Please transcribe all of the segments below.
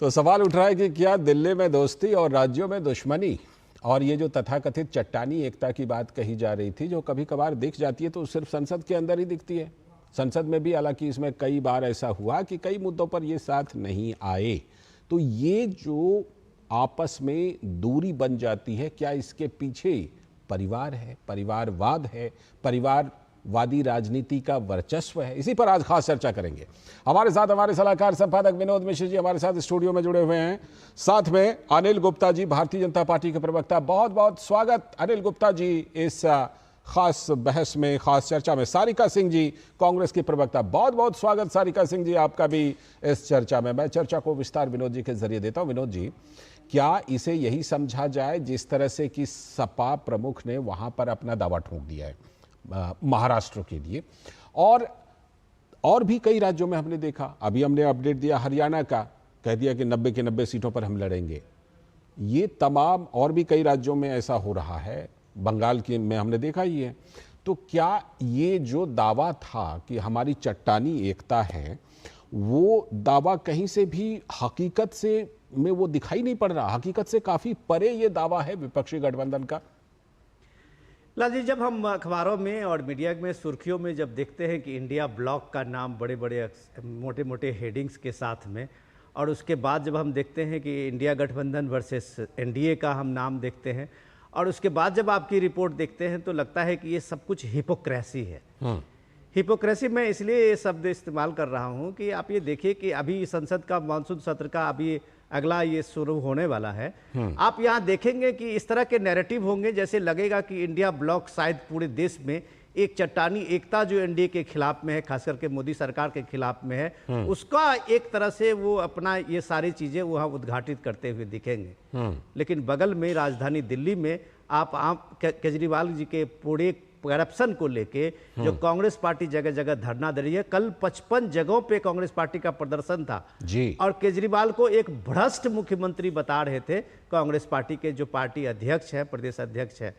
तो सवाल उठ रहा है कि क्या दिल्ली में दोस्ती और राज्यों में दुश्मनी, और ये जो तथाकथित चट्टानी एकता की बात कही जा रही थी जो कभी कभार दिख जाती है तो सिर्फ संसद के अंदर ही दिखती है। संसद में भी हालांकि इसमें कई बार ऐसा हुआ कि कई मुद्दों पर ये साथ नहीं आए। तो ये जो आपस में दूरी बन जाती है, क्या इसके पीछे परिवार है, परिवारवाद है, परिवारवादी राजनीति का वर्चस्व है? इसी पर आज खास चर्चा करेंगे। हमारे साथ हमारे सलाहकार संपादक विनोद मिश्र जी हमारे साथ स्टूडियो में जुड़े हुए हैं। साथ में अनिल गुप्ता जी, भारतीय जनता पार्टी के प्रवक्ता। बहुत बहुत स्वागत अनिल गुप्ता जी इस खास बहस में, खास चर्चा में। सारिका सिंह जी, कांग्रेस की प्रवक्ता, बहुत बहुत स्वागत सारिका सिंह जी आपका भी इस चर्चा में। मैं चर्चा को विस्तार विनोद जी के जरिए देता हूं। विनोद जी, क्या इसे यही समझा जाए जिस तरह से कि सपा प्रमुख ने वहां पर अपना दावा ठोक दिया है महाराष्ट्र के लिए, और भी कई राज्यों में हमने देखा, अभी हमने अपडेट दिया हरियाणा का, कह दिया कि 90 के 90 सीटों पर हम लड़ेंगे। ये तमाम और भी कई राज्यों में ऐसा हो रहा है, बंगाल के में हमने देखा ही है। तो क्या ये जो दावा था कि हमारी चट्टानी एकता है, वो दावा कहीं से भी हकीकत से में वो दिखाई नहीं पड़ रहा? हकीकत से काफी परे ये दावा है विपक्षी गठबंधन का। लाल जी, जब हम अखबारों में और मीडिया में सुर्खियों में जब देखते हैं कि इंडिया ब्लॉक का नाम बड़े बड़े मोटे मोटे हेडिंग्स के साथ में, और उसके बाद जब हम देखते हैं कि इंडिया गठबंधन वर्सेस एनडीए का हम नाम देखते हैं, और उसके बाद जब आपकी रिपोर्ट देखते हैं तो लगता है कि ये सब कुछ हिपोक्रेसी है। हिपोक्रेसी मैं इसलिए ये शब्द इस्तेमाल कर रहा हूँ कि आप ये देखिए कि अभी संसद का मानसून सत्र का अभी अगला ये शुरू होने वाला है। आप यहाँ देखेंगे कि इस तरह के नैरेटिव होंगे जैसे लगेगा कि इंडिया ब्लॉक शायद पूरे देश में एक चट्टानी एकता जो एनडीए के खिलाफ में है, खास करके मोदी सरकार के खिलाफ में है, उसका एक तरह से वो अपना ये सारी चीजें वहाँ उद्घाटित करते हुए दिखेंगे। लेकिन बगल में राजधानी दिल्ली में आप केजरीवाल जी के पूरे करप्शन को लेके जो कांग्रेस पार्टी जगह जगह धरना दे रही है। कल 55 जगहों पे कांग्रेस पार्टी का प्रदर्शन था जी, और केजरीवाल को एक भ्रष्ट मुख्यमंत्री बता रहे थे कांग्रेस पार्टी के जो पार्टी अध्यक्ष है, प्रदेश अध्यक्ष है।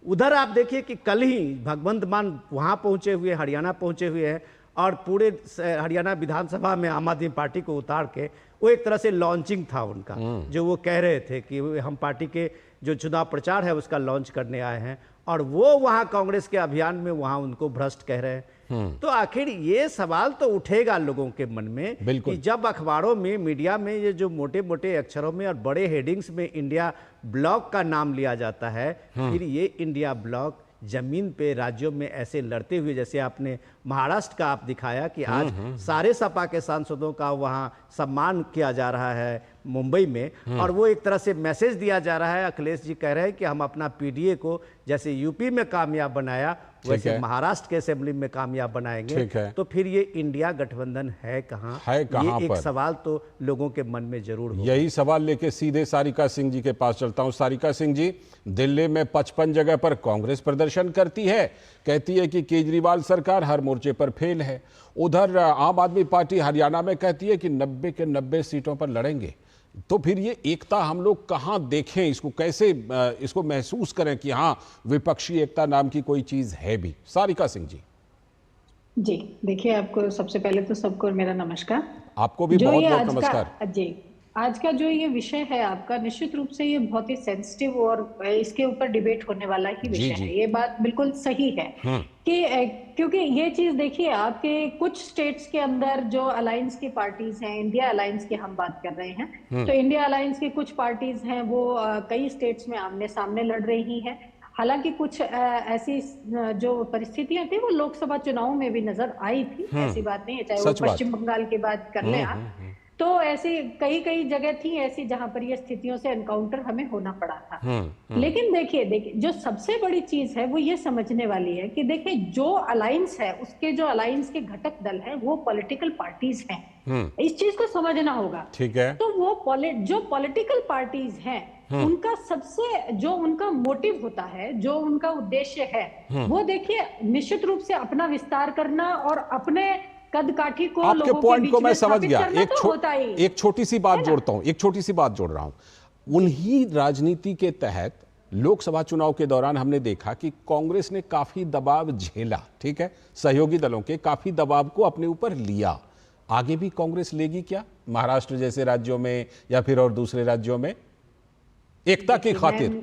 उधर आप देखिए कि कल ही भगवंत मान वहां पहुंचे हुए, हरियाणा पहुंचे हुए हैं, और पूरे हरियाणा विधानसभा में आम आदमी पार्टी को उतार के वो एक तरह से लॉन्चिंग था उनका, जो वो कह रहे थे कि हम पार्टी के जो चुनाव प्रचार है उसका लॉन्च करने आए हैं, और वो वहां कांग्रेस के अभियान में वहां उनको भ्रष्ट कह रहे हैं। तो आखिर ये सवाल तो उठेगा लोगों के मन में कि जब अखबारों में, मीडिया में ये जो मोटे मोटे अक्षरों में और बड़े हेडिंग्स में इंडिया ब्लॉक का नाम लिया जाता है, फिर ये इंडिया ब्लॉक जमीन पे राज्यों में ऐसे लड़ते हुए, जैसे आपने महाराष्ट्र का आप दिखाया कि आज सारे सपा के सांसदों का वहां सम्मान किया जा रहा है मुंबई में, और वो एक तरह से मैसेज दिया जा रहा है। अखिलेश जी कह रहे हैं कि हम अपना पीडीए को जैसे यूपी में कामयाब बनाया वैसे महाराष्ट्र के असेंबली में कामयाब बनाएंगे। तो फिर ये इंडिया गठबंधन है कहाँ? ये एक सवाल तो लोगों के मन में जरूर होगा। यही सवाल लेके सीधे सारिका सिंह जी के पास चलता हूं। सारिका सिंह जी, दिल्ली में 55 जगह पर कांग्रेस प्रदर्शन करती है, कहती है कि केजरीवाल सरकार हर मोर्चे पर फेल है। उधर आम आदमी पार्टी हरियाणा में कहती है कि 90 के 90 सीटों पर लड़ेंगे। तो फिर ये एकता हम लोग कहां देखें, इसको कैसे इसको महसूस करें कि हाँ, विपक्षी एकता नाम की कोई चीज है भी? सारिका सिंह जी। जी देखिए, आपको सबसे पहले तो सबको मेरा नमस्कार। आपको भी बहुत बहुत नमस्कार जी। आज का जो ये विषय है आपका, निश्चित रूप से ये बहुत ही सेंसिटिव और इसके ऊपर डिबेट होने वाला ही विषय है। ये बात बिल्कुल सही है कि क्योंकि ये चीज देखिए, आपके कुछ स्टेट्स के अंदर जो अलायंस की पार्टीज हैं, इंडिया अलायंस की हम बात कर रहे हैं, तो इंडिया अलायंस की कुछ पार्टीज हैं वो कई स्टेट्स में आमने सामने लड़ रही हैं। हालांकि कुछ ऐसी जो परिस्थितियां थी वो लोकसभा चुनाव में भी नजर आई थी, ऐसी बात नहीं है, चाहे वो पश्चिम बंगाल की बात कर लें आप, तो ऐसी कई जगह थी ऐसी जहां पर ये स्थितियों से एनकाउंटर हमें होना पड़ा था। लेकिन देखिए जो सबसे बड़ी चीज है वो ये समझने वाली है कि देखिए, जो अलायंस है उसके जो अलायंस के घटक दल हैं वो पॉलिटिकल पार्टीज हैं। इस चीज को समझना होगा। ठीक है। तो वो जो पॉलिटिकल पार्टीज हैं उनका सबसे जो उनका मोटिव होता है, जो उनका उद्देश्य है, वो देखिए निश्चित रूप से अपना विस्तार करना और अपने कद काठी को, आपके पॉइंट को मैं समझ गया। एक छोटी सी बात जोड़ता हूं, एक छोटी सी बात जोड़ रहा हूं। उन्हीं राजनीति के तहत लोकसभा चुनाव के दौरान हमने देखा कि कांग्रेस ने काफी दबाव झेला, ठीक है, सहयोगी दलों के काफी दबाव को अपने ऊपर लिया। आगे भी कांग्रेस लेगी क्या महाराष्ट्र जैसे राज्यों में या फिर और दूसरे राज्यों में, एकता की खातिर?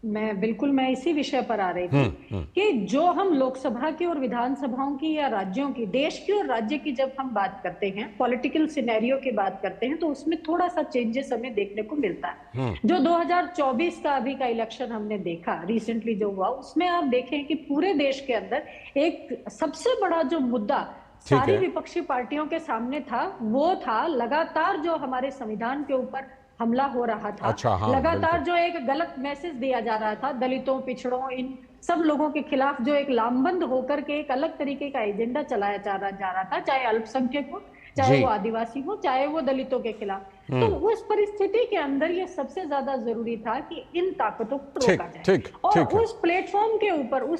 मैं इसी विषय पर आ रही थी कि जो हम लोकसभा की और विधानसभाओं की या राज्यों की, देश की और राज्य की जब हम बात करते हैं, पॉलिटिकल सिनेरियो की बात करते हैं, तो उसमें थोड़ा सा चेंजेस हमें देखने को मिलता है। जो 2024 का अभी का इलेक्शन हमने देखा रिसेंटली जो हुआ, उसमें आप देखें कि पूरे देश के अंदर एक सबसे बड़ा जो मुद्दा सारी विपक्षी पार्टियों के सामने था, वो था लगातार जो हमारे संविधान के ऊपर हमला हो रहा था। अच्छा, हाँ, लगातार जो एक गलत मैसेज दिया जा रहा था दलितों, पिछड़ों, इन सब लोगों के खिलाफ, जो एक लामबंद होकर के एक अलग तरीके का एजेंडा चलाया जा रहा था, चाहे अल्पसंख्यक हो, चाहे वो आदिवासी हो, चाहे वो दलितों के खिलाफ। तो उस परिस्थिति के अंदर ये सबसे ज्यादा जरूरी था कि इन ताकतों को रोका जाए। और उस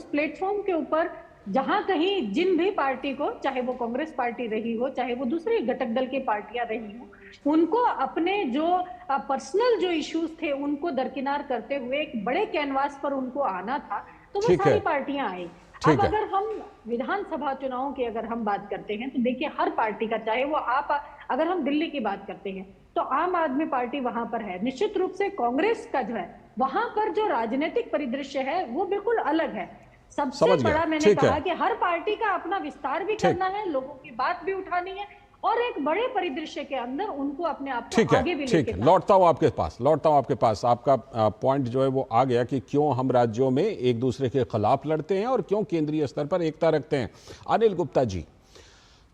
प्लेटफॉर्म के ऊपर जहां कहीं जिन भी पार्टी को, चाहे वो कांग्रेस पार्टी रही हो, चाहे वो दूसरे घटक दल की पार्टियां रही हो, उनको अपने जो पर्सनल जो इश्यूज थे उनको दरकिनार करते हुए एक बड़े कैनवास पर उनको आना था, तो वो सारी पार्टियां आई। अब अगर हम विधानसभा चुनावों की अगर हम बात करते हैं, तो देखिए हर पार्टी का, चाहे वो अगर हम दिल्ली की बात करते हैं तो आम आदमी पार्टी वहां पर है, निश्चित रूप से कांग्रेस का जो है वहां पर जो राजनीतिक परिदृश्य है वो बिल्कुल अलग है। सबसे बड़ा मैंने कहा कि हर पार्टी का अपना विस्तार भी करना है, लोगों की बात भी उठानी है, और एक बड़े परिदृश्य के अंदर उनको अपने आप को आगे भी लेके लौटता हूं आपके पास। आपका पॉइंट जो है वो आ गया कि क्यों हम राज्यों में एक दूसरे के खिलाफ लड़ते हैं और क्यों केंद्रीय स्तर पर एकता रखते हैं। अनिल गुप्ता जी,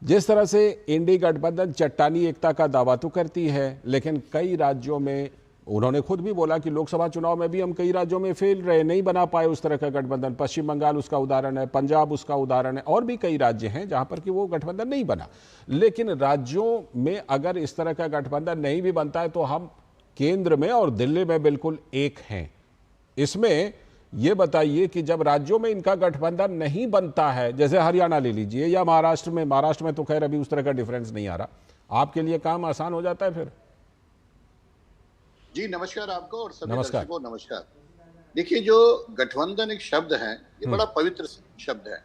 जिस तरह से इंडी गठबंधन चट्टानी एकता का दावा तो करती है, लेकिन कई राज्यों में, उन्होंने खुद भी बोला कि लोकसभा चुनाव में भी हम कई राज्यों में फेल रहे, नहीं बना पाए उस तरह का गठबंधन। पश्चिम बंगाल उसका उदाहरण है, पंजाब उसका उदाहरण है, और भी कई राज्य हैं जहां पर कि वो गठबंधन नहीं बना। लेकिन राज्यों में अगर इस तरह का गठबंधन नहीं भी बनता है तो हम केंद्र में और दिल्ली में बिल्कुल एक हैं। इसमें ये बताइए कि जब राज्यों में इनका गठबंधन नहीं बनता है, जैसे हरियाणा ले लीजिए या महाराष्ट्र में तो खैर अभी उस तरह का डिफरेंस नहीं आ रहा, आपके लिए काम आसान हो जाता है फिर? जी नमस्कार आपको और सभी दर्शकों को नमस्कार। देखिए, जो गठबंधन एक शब्द है, ये बड़ा पवित्र शब्द है,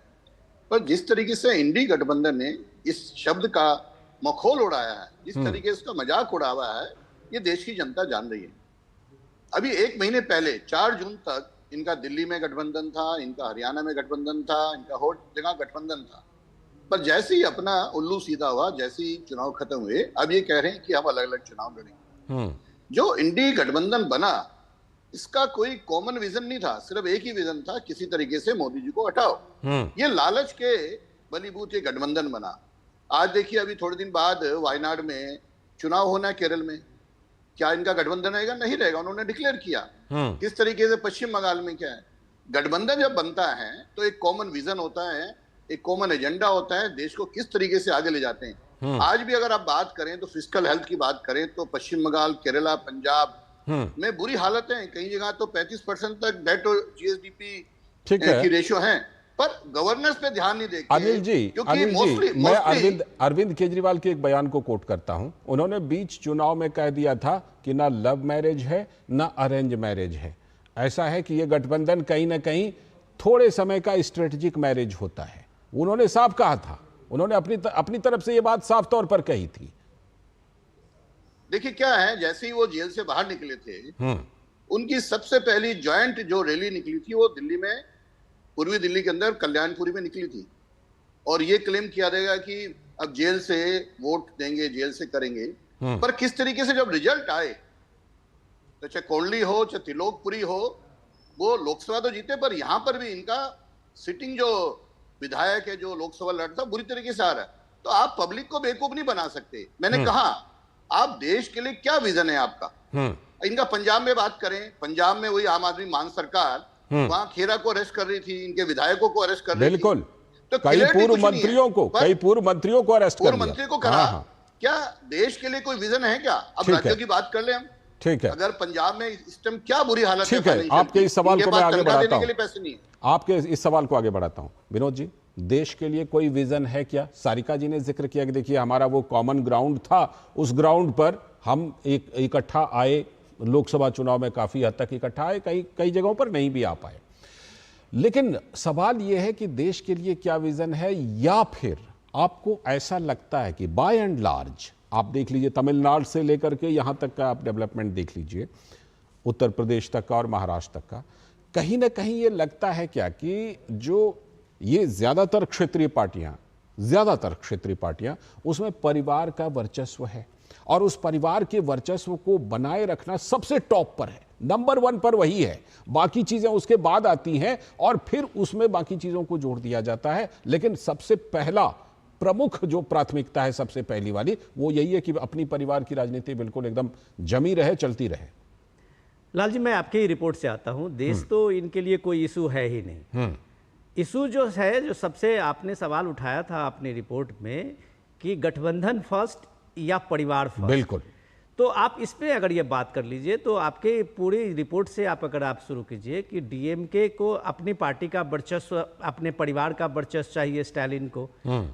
पर जिस तरीके से इंडी गठबंधन ने इस शब्द का मखौल उड़ाया है, जिस तरीके से इसका मजाक उड़ावा है, ये देश की जनता जान रही है। अभी 1 महीने पहले 4 जून तक इनका दिल्ली में गठबंधन था, इनका हरियाणा में गठबंधन था, इनका हर जगह गठबंधन था, पर जैसे ही अपना उल्लू सीधा हुआ, जैसे ही चुनाव खत्म हुए, अब ये कह रहे हैं कि हम अलग अलग चुनाव लड़ेंगे। जो इंडी गठबंधन बना, इसका कोई कॉमन विजन नहीं था, सिर्फ एक ही विजन था, किसी तरीके से मोदी जी को हटाओ। ये लालच के बलीबूत ये गठबंधन बना। आज देखिए, अभी थोड़े दिन बाद वायनाड में चुनाव होना है, केरल में, क्या इनका गठबंधन रहेगा? नहीं रहेगा, उन्होंने डिक्लेयर किया। किस तरीके से पश्चिम बंगाल में क्या है, गठबंधन जब बनता है तो एक कॉमन विजन होता है, एक कॉमन एजेंडा होता है, देश को किस तरीके से आगे ले जाते हैं। आज भी अगर आप बात करें तो फिस्कल हेल्थ की बात करें तो पश्चिम बंगाल, केरला, पंजाब में बुरी हालत है, कई जगह तो 35% तक डेट और जीएसडीपी की रेशियो है, पर गवर्नेंस पे ध्यान नहीं देते। अनिल जी, मैं अरविंद केजरीवाल के एक बयान को कोट करता हूं। उन्होंने बीच चुनाव में कह दिया था कि ना लव मैरिज है ना अरेंज मैरिज है, ऐसा है कि यह गठबंधन कहीं ना कहीं थोड़े समय का स्ट्रेटेजिक मैरिज होता है। उन्होंने साफ कहा था, उन्होंने अपनी तरफ से यह बात साफ तौर पर कही थी। देखिए क्या है, जैसे ही वो जेल से बाहर निकले थे, उनकी सबसे पहली ज्वाइंट जो रैली निकली थी वो दिल्ली में, पूर्वी दिल्ली के अंदर कल्याणपुरी में निकली थी, और ये क्लेम किया जाएगा कि अब जेल से वोट देंगे, जेल से करेंगे। पर किस तरीके से जब रिजल्ट आए, तो चाहे कोंडली हो, चाहे त्रिलोकपुरी हो, वो लोकसभा तो जीते, पर यहां पर भी इनका सिटिंग जो विधायक है, जो लोकसभा लड़ता, बुरी तरीके से आ रहा है। तो आप पब्लिक को बेवकूफ नहीं बना सकते। मैंने कहा, आप देश के लिए क्या विजन है आपका? इनका पंजाब में बात करें, पंजाब में वही आम आदमी मान सरकार वहां खेरा को अरेस्ट कर रही थी, इनके विधायकों को अरेस्ट कर रही थी। बिल्कुल, तो कई पूर्व मंत्रियों को अरेस्ट कर लिया। पूर्व मंत्री को करा। क्या देश के लिए कोई विजन है क्या? अब राज्यों की बात कर ले हम। ठीक है, अगर पंजाब में इस टाइम क्या बुरी हालत है, ठीक है, आपके इस सवाल को मैं आगे बढ़ाता हूं। पैसे नहीं है। आपके इस सवाल को आगे बढ़ाता हूं। विनोद जी, देश के लिए कोई विजन है क्या? सारिका जी ने जिक्र किया कि देखिए हमारा वो कॉमन ग्राउंड था, उस ग्राउंड पर हम इकट्ठा आए, लोकसभा चुनाव में काफी हद तक इकट्ठा आए, कई जगहों पर नहीं भी आ पाए। लेकिन सवाल यह है कि देश के लिए क्या विजन है, या फिर आपको ऐसा लगता है कि बाय एंड लार्ज आप देख लीजिए, तमिलनाडु से लेकर के यहाँ तक का आप डेवलपमेंट देख लीजिए, उत्तर प्रदेश तक का और महाराष्ट्र तक का, कहीं ना कहीं ये लगता है क्या कि जो ये ज़्यादातर क्षेत्रीय पार्टियां उसमें परिवार का वर्चस्व है और उस परिवार के वर्चस्व को बनाए रखना सबसे टॉप पर है, नंबर 1 पर वही है, बाकी चीजें उसके बाद आती हैं और फिर उसमें बाकी चीजों को जोड़ दिया जाता है। लेकिन सबसे पहला प्रमुख जो प्राथमिकता है, सबसे पहली वाली, वो यही है कि अपनी परिवार की राजनीति बिल्कुल एकदम जमी रहे, चलती रहे। लाल जी, मैं आपके ही रिपोर्ट से आता हूं, देश तो इनके लिए कोई इशू है ही नहीं। इशू जो है, जो सबसे आपने सवाल उठाया था अपनी रिपोर्ट में कि गठबंधन फर्स्ट या परिवार फर्स्ट, बिल्कुल। तो आप इस पे अगर ये बात कर लीजिए तो आपके पूरी रिपोर्ट से अगर आप शुरू कीजिए कि डीएमके को अपनी पार्टी का वर्चस्व, अपने परिवार का वर्चस्व चाहिए स्टालिन को,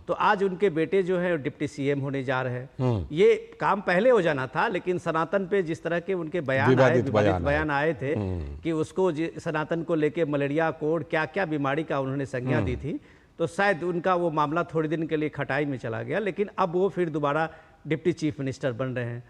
तो आज उनके बेटे जो है डिप्टी सीएम होने जा रहे हैं। ये काम पहले हो जाना था, लेकिन सनातन पे जिस तरह के उनके विवादित बयान आए थे कि उसको सनातन को लेके मलेरिया कोड क्या क्या बीमारी का उन्होंने संज्ञा दी थी, तो शायद उनका वो मामला थोड़ी दिन के लिए खटाई में चला गया, लेकिन अब वो फिर दोबारा डिप्टी चीफ मिनिस्टर बन रहे हैं।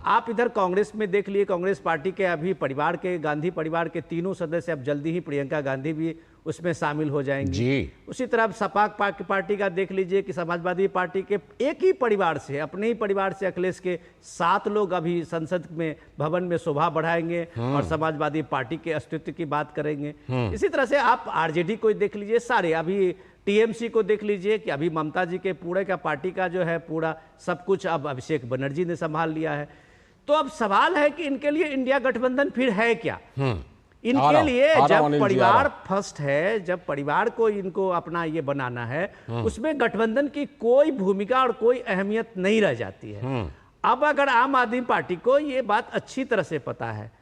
आप इधर कांग्रेस में देख लिए, कांग्रेस पार्टी के अभी परिवार के, गांधी परिवार के 3 सदस्य, अब जल्दी ही प्रियंका गांधी भी उसमें शामिल हो जाएंगी। उसी तरह सपा पार्टी का देख लीजिए कि समाजवादी पार्टी के एक ही परिवार से, अपने ही परिवार से अखिलेश के 7 लोग अभी संसद में भवन में शोभा बढ़ाएंगे और समाजवादी पार्टी के अस्तित्व की बात करेंगे। इसी तरह से आप आरजेडी को देख लीजिए, सारे अभी टीएमसी को देख लीजिए कि अभी ममता जी के पूरे का पार्टी का जो है पूरा सब कुछ अब अभिषेक बनर्जी ने संभाल लिया है। तो अब सवाल है कि इनके लिए इंडिया गठबंधन फिर है क्या? इनके लिए जब परिवार फर्स्ट है, जब परिवार को इनको अपना ये बनाना है, उसमें गठबंधन की कोई भूमिका और कोई अहमियत नहीं रह जाती है। अब अगर आम आदमी पार्टी को ये बात अच्छी तरह से पता है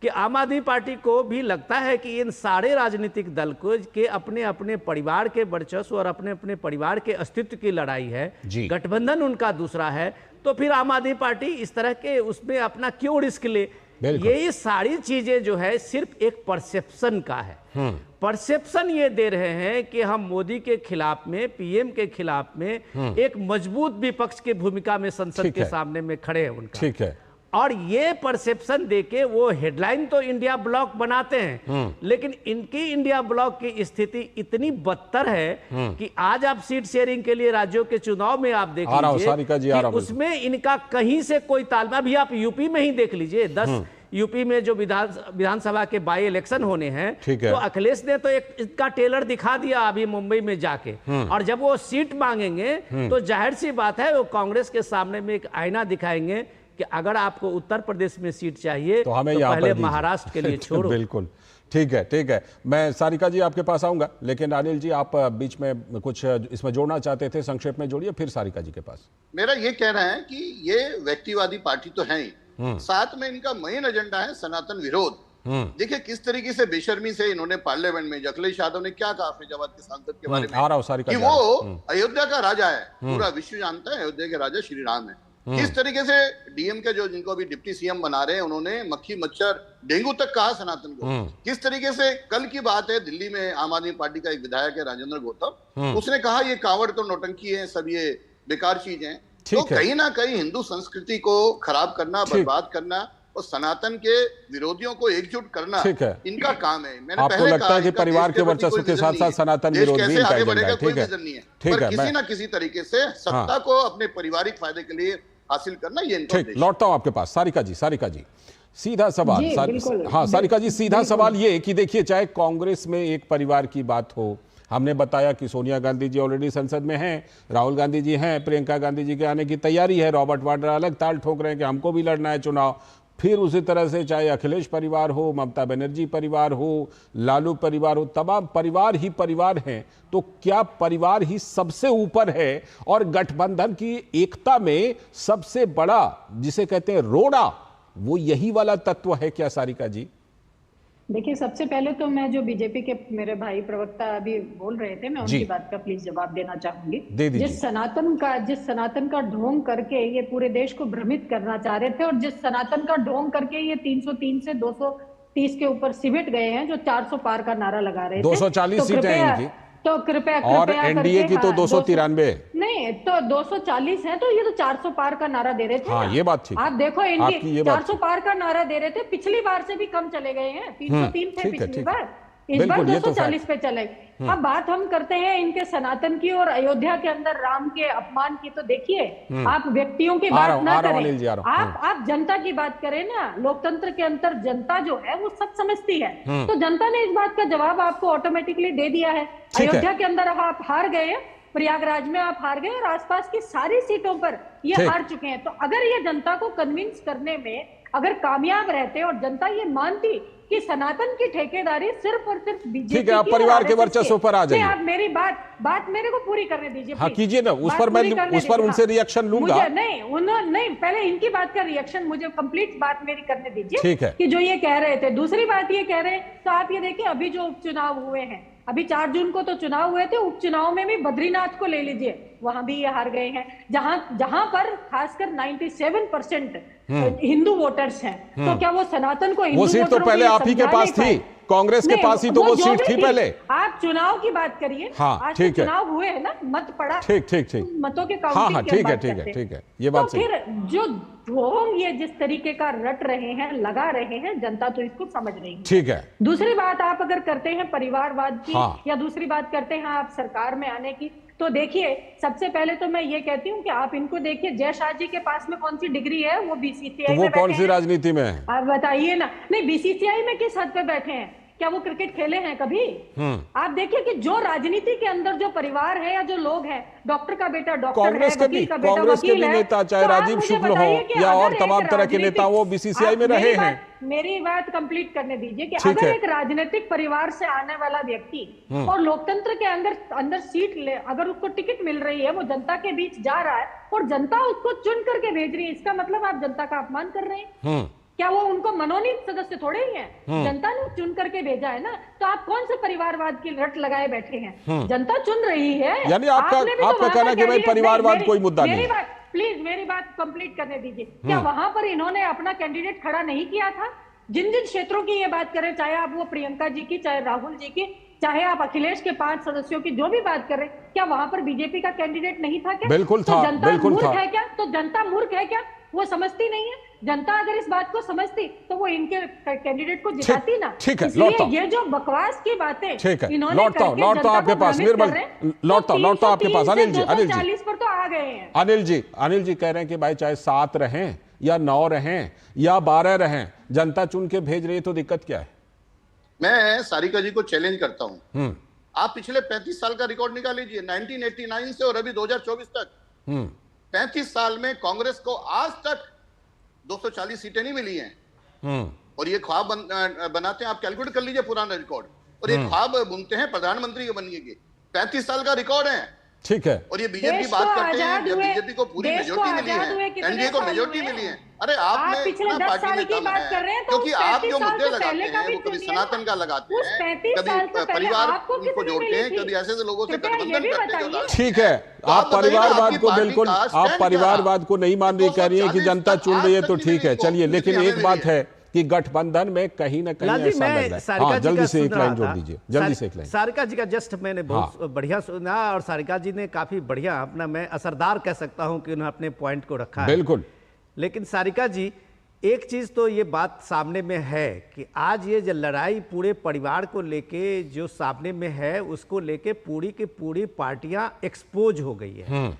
कि आम आदमी पार्टी को भी लगता है कि इन सारे राजनीतिक दल को के अपने अपने परिवार के वर्चस्व और अपने अपने परिवार के अस्तित्व की लड़ाई है, गठबंधन उनका दूसरा है, तो फिर आम आदमी पार्टी इस तरह के उसमें अपना क्यों रिस्क ले? ये सारी चीजें जो है सिर्फ एक परसेप्शन का है। परसेप्शन ये दे रहे हैं कि हम मोदी के खिलाफ में, पीएम के खिलाफ में एक मजबूत विपक्ष की भूमिका में संसद के सामने में खड़े हैं उनका। ठीक है। और ये परसेप्शन देके वो हेडलाइन तो इंडिया ब्लॉक बनाते हैं, लेकिन इनकी इंडिया ब्लॉक की स्थिति इतनी बदतर है कि आज आप सीट शेयरिंग के लिए राज्यों के चुनाव में आप देख लीजिए कि उसमें इनका कहीं से कोई तालमेल। अभी आप यूपी में ही देख लीजिए, 10 यूपी में जो विधानसभा के बाई इलेक्शन होने हैं, तो अखिलेश ने तो एक इसका टेलर दिखा दिया अभी मुंबई में जाके, और जब वो सीट मांगेंगे तो जाहिर सी बात है वो कांग्रेस के सामने में एक आईना दिखाएंगे कि अगर आपको उत्तर प्रदेश में सीट चाहिए तो हमें पहले महाराष्ट्र के लिए छोड़ो। बिल्कुल ठीक है, ठीक है। मैं सारिका जी आपके पास आऊंगा, लेकिन अनिल जी आप बीच में कुछ इसमें जोड़ना चाहते थे, संक्षेप में जोड़िए, फिर सारिका जी के पास। मेरा ये कहना है कि ये व्यक्तिवादी पार्टी तो है ही, साथ में इनका मेन एजेंडा है सनातन विरोध। देखिए किस तरीके से बेशर्मी से इन्होंने पार्लियामेंट में, अखिलेश यादव ने क्या कहा फैजाबाद के सांसद के बारे में कि वो अयोध्या का राजा है, पूरा विश्व जानता है अयोध्या के राजा श्री राम है। किस तरीके से डीएम के जो जिनको अभी डिप्टी सीएम बना रहे हैं, उन्होंने मक्खी मच्छर डेंगू तक कहा सनातन को। किस तरीके से कल की बात है, दिल्ली में आम आदमी पार्टी का एक विधायक है राजेंद्र गौतम, उसने कहा ये कांवड़ तो नौटंकी है, सब ये बेकार चीज है। तो कहीं ना कहीं हिंदू संस्कृति को खराब करना, बर्बाद करना और सनातन के विरोधियों को एकजुट करना इनका काम है। मैंने आपको पहले लगता है कि परिवार के वर्चस्व के साथ साथ सनातन विरोध भी आगे बढ़ेगा, कोई विजन नहीं है, पर किसी ना किसी तरीके से सत्ता को अपने पारिवारिक फायदे के लिए हासिल करना, ये इनका उद्देश्य है। लौटता हूं आपके पास, सारिका जी सीधा सवाल। हाँ सारिका जी, सीधा सवाल ये कि देखिए, चाहे कांग्रेस में एक परिवार की बात हो, हमने बताया कि सोनिया गांधी जी ऑलरेडी संसद में हैं, राहुल गांधी जी हैं, प्रियंका गांधी जी के आने की तैयारी है, रॉबर्ट वाड्रा अलग ताल ठोक रहे हैं कि हमको भी लड़ना है चुनाव। फिर उसी तरह से चाहे अखिलेश परिवार हो, ममता बनर्जी परिवार हो, लालू परिवार हो, तमाम परिवार ही परिवार हैं। तो क्या परिवार ही सबसे ऊपर है और गठबंधन की एकता में सबसे बड़ा जिसे कहते हैं रोड़ा, वो यही वाला तत्व है क्या सारिका जी? देखिए, सबसे पहले तो मैं जो बीजेपी के मेरे भाई प्रवक्ता अभी बोल रहे थे, मैं उनकी बात का प्लीज जवाब देना चाहूंगी। जिस सनातन का ढोंग करके ये पूरे देश को भ्रमित करना चाह रहे थे, और जिस सनातन का ढोंग करके ये 303 से 230 के ऊपर सिमट गए हैं, जो 400 पार का नारा लगा रहे थे, 240 सीटें हैं इनकी। तो कृपया और कृपया एनडीए करके, की तो 293 नहीं तो 240 है, तो ये तो 400 पार का नारा दे रहे थे हाँ ना। ये बात ठीक आप है, देखो आपकी इनकी ये बात 400 पार का नारा दे रहे थे, पिछली बार से भी कम चले गए हैं, 303 थे ठीक है, पिछली ठीक है। बार, इस बार बिल्कुल, ये तो 240 पे चले। अब बात हम करते हैं इनके सनातन की और अयोध्या के अंदर राम के अपमान की, तो देखिए आप व्यक्तियों की बात ना अनिल जी, आ करें, रहा हूं। आप जनता की बात करें ना। लोकतंत्र के अंदर जनता जो है वो सब समझती है, तो जनता ने इस बात का जवाब आपको ऑटोमेटिकली दे दिया है। अयोध्या के अंदर आप हार गए, प्रयागराज में आप हार गए, और आसपास की सारी सीटों पर ये हार चुके हैं। तो अगर ये जनता को कन्विंस करने में अगर कामयाब रहते और जनता ये मानती कि सनातन की ठेकेदारी सिर्फ और सिर्फ बीजेपी, ठीक है, आप परिवार के वर्चस्व पर आ जाइए। आप मेरी बात मेरे को पूरी करने दीजिए। हाँ कीजिए ना, उस पर मैं उनसे रिएक्शन लूंगा। नहीं, पहले इनकी बात का रिएक्शन, मुझे कंप्लीट बात मेरी करने दीजिए। ठीक है, कि जो ये कह रहे थे, दूसरी बात ये कह रहे हैं, तो आप ये देखिए अभी जो उपचुनाव हुए हैं, अभी 4 जून को तो चुनाव हुए थे, उपचुनाव में भी बद्रीनाथ को ले लीजिए, वहां भी ये हार गए हैं, जहां पर खासकर 97% हिंदू वोटर्स हैं। तो क्या वो सनातन को, वो सीट तो पहले आप ही के पास थी, कांग्रेस के पास ही तो वो सीट थी पहले। आप चुनाव की बात करिए, हाँ, आज ठीक है, चुनाव हुए हैं ना, मत पड़ा, ठीक मतों के हाँ हाँ ठीक है, ये बात सही। फिर जो ढोंग ये जिस तरीके का रट रहे हैं, लगा रहे हैं, जनता तो इसको समझ रही है। ठीक है, दूसरी बात आप अगर करते हैं परिवारवाद की, हाँ। या दूसरी बात करते हैं आप सरकार में आने की, तो देखिए सबसे पहले तो मैं ये कहती हूँ कि आप इनको देखिए, जय शाह जी के पास में कौन सी डिग्री है, वो बीसीसीआई तो में वो कौन सी राजनीति में है, आप बताइए ना। नहीं, बीसीसीआई में किस हद पे बैठे हैं, क्या वो क्रिकेट खेले हैं कभी? आप देखिए कि जो राजनीति के अंदर जो परिवार है या जो लोग हैं, डॉक्टर का बेटा डॉक्टर है, वकील का बेटा वकील है, नेता चाहे राजीव शुक्ल हो या और तमाम तरह के नेता, वो बीसीसीआई में रहे हैं। मेरी बात कंप्लीट करने दीजिए कि अगर एक राजनीतिक परिवार से आने वाला व्यक्ति और लोकतंत्र के अंदर सीट ले, अगर उसको टिकट मिल रही है, वो जनता के बीच जा रहा है और जनता उसको चुन करके भेज रही है, इसका मतलब आप जनता का अपमान कर रहे हैं। क्या वो उनको मनोनीत सदस्य थोड़े ही हैं? जनता ने चुन करके भेजा है ना, तो आप कौन से परिवारवाद की रट लगाए बैठे हैं? जनता चुन रही है। यानी आपका कहना कि भाई परिवारवाद कोई मुद्दा नहीं है। प्लीज मेरी बात कंप्लीट करने दीजिए। क्या वहां पर इन्होंने अपना कैंडिडेट खड़ा नहीं किया था? जिन जिन क्षेत्रों की ये बात करें, चाहे आप वो प्रियंका जी की, चाहे राहुल जी की, चाहे आप अखिलेश के 5 सदस्यों की जो भी बात कर रहे, क्या वहां पर बीजेपी का कैंडिडेट नहीं था क्या? बिल्कुल था, जनता बिल्कुल मूर्ख था। है क्या? तो जनता मूर्ख है क्या? वो समझती नहीं है। जनता अगर इस बात को समझती तो वो इनके कैंडिडेट को जिताती ना। ठीक है, इसलिए ये जो बकवास की बातें ठीक है, इन्होंने लौटता हूं आपके पास, निर्मल लौटता आपके पास। अनिल जी 40 पर तो आ गए हैं। अनिल जी कह रहे हैं कि भाई चाहे 7 रहें या 9 रहें या 12 रहें, जनता चुन के भेज रही है, तो दिक्कत क्या है? मैं सारिका जी को चैलेंज करता हूं, आप पिछले 35 साल का रिकॉर्ड निकाल लीजिए, 1989 से और अभी 2024 तक 35 साल में कांग्रेस को आज तक 240 सीटें नहीं मिली हैं। और ये ख्वाब बनाते हैं, आप कैलकुलेट कर लीजिए पुराना रिकॉर्ड, और ये ख्वाब बुनते हैं प्रधानमंत्री के बनने के। 35 साल का रिकॉर्ड है, ठीक है। और ये बीजेपी बात करते हैं, जब बीजेपी को पूरी मेजोरिटी मिली है, एनडीए को मेजोरिटी मिली है। अरे आपने पिछले 10 साल की बात कर रहे हैं, क्योंकि आप जो मुद्दे लगाते हैं वो कभी सनातन का लगाते हैं, कभी परिवार को जोड़ते हैं, कभी ऐसे लोगों से गठबंधन करते हैं। ठीक है, आप परिवारवाद को बिल्कुल, आप परिवारवाद को नहीं मान रही, कह रही है कि जनता चुन रही है, तो ठीक है, चलिए। लेकिन एक बात है कि गठबंधन में कहीं ना कहीं ऐसा लग रहा है। हाँ, जल्दी से एक लाइन जोड़ दीजिए, जल्दी से एक लाइन। सारिका जी का जस्ट मैंने बहुत बढ़िया सुना, और सारिका जी ने काफी बढ़िया अपना, मैं असरदार कह सकता हूं कि उन्होंने अपने पॉइंट को रखा है। बिल्कुल। लेकिन सारिका जी, एक चीज तो ये बात सामने में है कि आज ये जो लड़ाई पूरे परिवार को लेके जो सामने में है, उसको लेके पूरी की पूरी पार्टियां एक्सपोज हो गई है।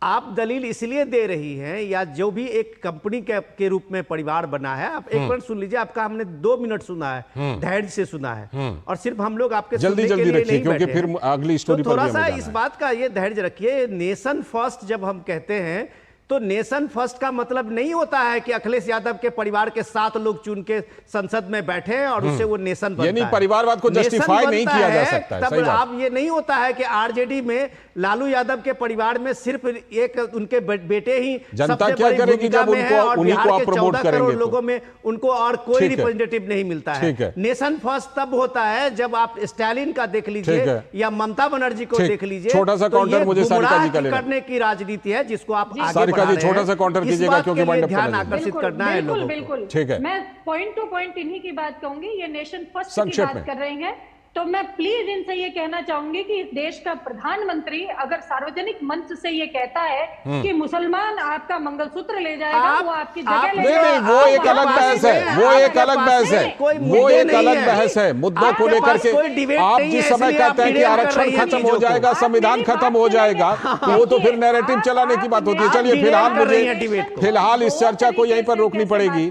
आप दलील इसलिए दे रही हैं, या जो भी एक कंपनी के रूप में परिवार बना है, आप एक मिनट सुन लीजिए, आपका हमने 2 मिनट सुना है, धैर्य से सुना है, और सिर्फ हम लोग आपके जल्दी रखिए, क्योंकि फिर अगली स्टोरी पर थोड़ा सा इस बात का ये धैर्य रखिए। नेशन फर्स्ट जब हम कहते हैं, तो नेशन फर्स्ट का मतलब नहीं होता है कि अखिलेश यादव के परिवार के 7 लोग चुन के संसद में बैठे हैं और उससे वो नेशन बनता है। परिवारवाद को जस्टिफाई नहीं किया जा सकता है। तब आप ये नहीं होता है कि आरजेडी में लालू यादव के परिवार में सिर्फ एक उनके बेटे ही जनता क्या करेगी जब उन्हीं को आप प्रमोट करेंगे, लोगों में उनको और कोई रिप्रेजेंटेटिव नहीं मिलता है। नेशन फर्स्ट तब होता है जब आप स्टालिन का देख लीजिए या ममता बनर्जी को देख लीजिए। छोटा सा काउंटर मुझे सारिका जी का लेना करने की राजनीति है, जिसको आप जी छोटा सा काउंटर कीजिएगा, क्योंकि ध्यान आकर्षित करना है लोगों को। ठीक है, मैं पॉइंट टू पॉइंट इन्हीं की बात कहूंगी। ये नेशन फर्स्ट की बात कर रहे हैं, तो मैं प्लीज इनसे ये कहना चाहूंगी कि इस देश का प्रधानमंत्री अगर सार्वजनिक मंच से ये कहता है कि मुसलमान आपका मंगलसूत्र ले जाएगा, वो आपकी जगह ले नहीं जाएगा, वो एक अलग बहस है, वो एक अलग बहस है, वो एक अलग बहस है। मुद्दों को लेकर के आप जिस समय कहते हैं कि आरक्षण खत्म हो जाएगा, संविधान खत्म हो जाएगा, तो वो तो फिर नैरेटिव चलाने की बात होती है। चलिए फिलहाल इस चर्चा को यहीं पर रोकनी पड़ेगी,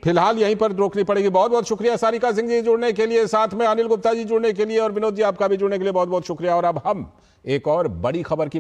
फिलहाल यहीं पर रोकनी पड़ेगी। बहुत बहुत शुक्रिया सारिका सिंह जी जुड़ने के लिए, साथ में अनिल गुप्ता जी जुड़ने के लिए, और विनोद जी आपका भी जुड़ने के लिए बहुत बहुत शुक्रिया। और अब हम एक और बड़ी खबर की